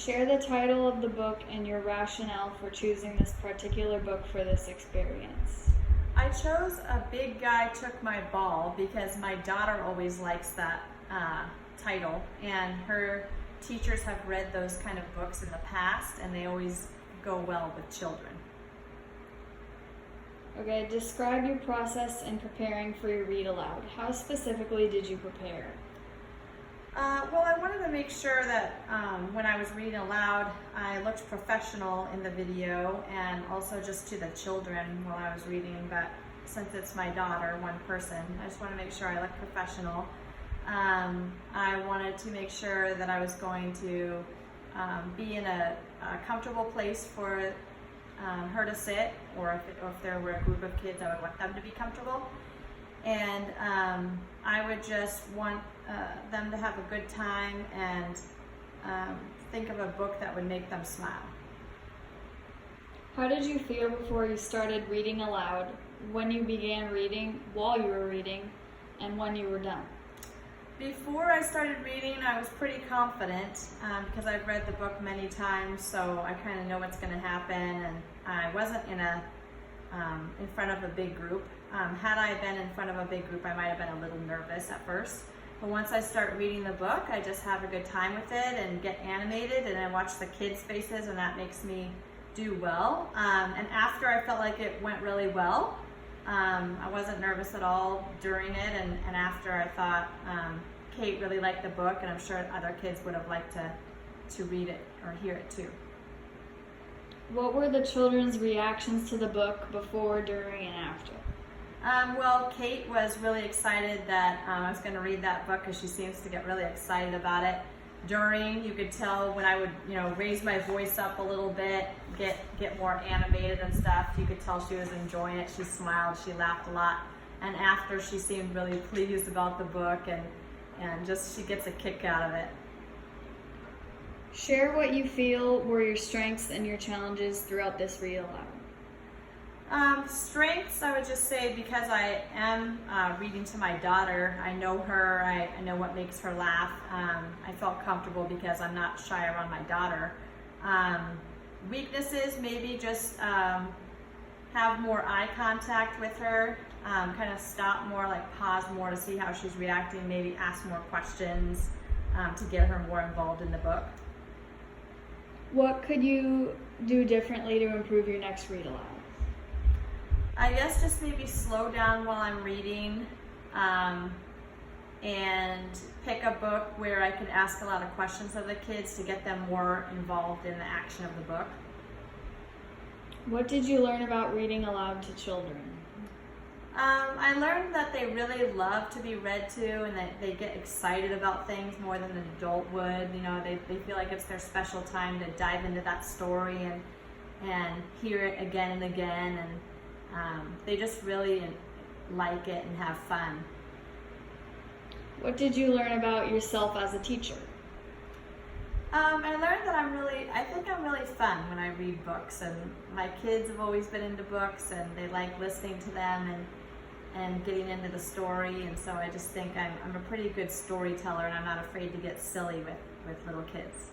Share the title of the book and your rationale for choosing this particular book for this experience. I chose A Big Guy Took My Ball because my daughter always likes that title, and her teachers have read those kind of books in the past and they always go well with children. Okay, describe your process in preparing for your read aloud. How specifically did you prepare? Well, I wanted to make sure that when I was reading aloud, I looked professional in the video and also just to the children while I was reading, but since it's my daughter, one person, I just want to make sure I look professional. I wanted to make sure that I was going to be in a comfortable place for her to sit, or if there were a group of kids, I would want them to be comfortable. And I would just want them to have a good time and think of a book that would make them smile. How did you feel before you started reading aloud, when you began reading, while you were reading, and when you were done? Before I started reading, I was pretty confident because I've read the book many times, so I kind of know what's going to happen, and I wasn't in front of a big group. Had I been in front of a big group, I might have been a little nervous at first. But once I start reading the book, I just have a good time with it and get animated, and I watch the kids' faces, and that makes me do well. And after, I felt like it went really well. I wasn't nervous at all during it, and after, I thought Kate really liked the book, and I'm sure other kids would have liked to read it or hear it too. What were the children's reactions to the book before, during, and after? Well, Kate was really excited that I was going to read that book because she seems to get really excited about it. During, you could tell when I would, raise my voice up a little bit, get more animated and stuff, you could tell she was enjoying it. She smiled, she laughed a lot. And after, she seemed really pleased about the book, and just she gets a kick out of it. Share what you feel were your strengths and your challenges throughout this read aloud. Strengths, I would just say, because I am reading to my daughter, I know her, I know what makes her laugh. I felt comfortable because I'm not shy around my daughter. Weaknesses, maybe just have more eye contact with her, kind of stop more, like pause more to see how she's reacting, maybe ask more questions to get her more involved in the book. What could you do differently to improve your next read aloud? I guess just maybe slow down while I'm reading and pick a book where I can ask a lot of questions of the kids to get them more involved in the action of the book. What did you learn about reading aloud to children? I learned that they really love to be read to, and that they get excited about things more than an adult would. They feel like it's their special time to dive into that story and hear it again and again, and they just really like it and have fun. What did you learn about yourself as a teacher? I learned that I think I'm really fun when I read books, and my kids have always been into books, and they like listening to them and getting into the story, and so I just think I'm a pretty good storyteller, and I'm not afraid to get silly with little kids.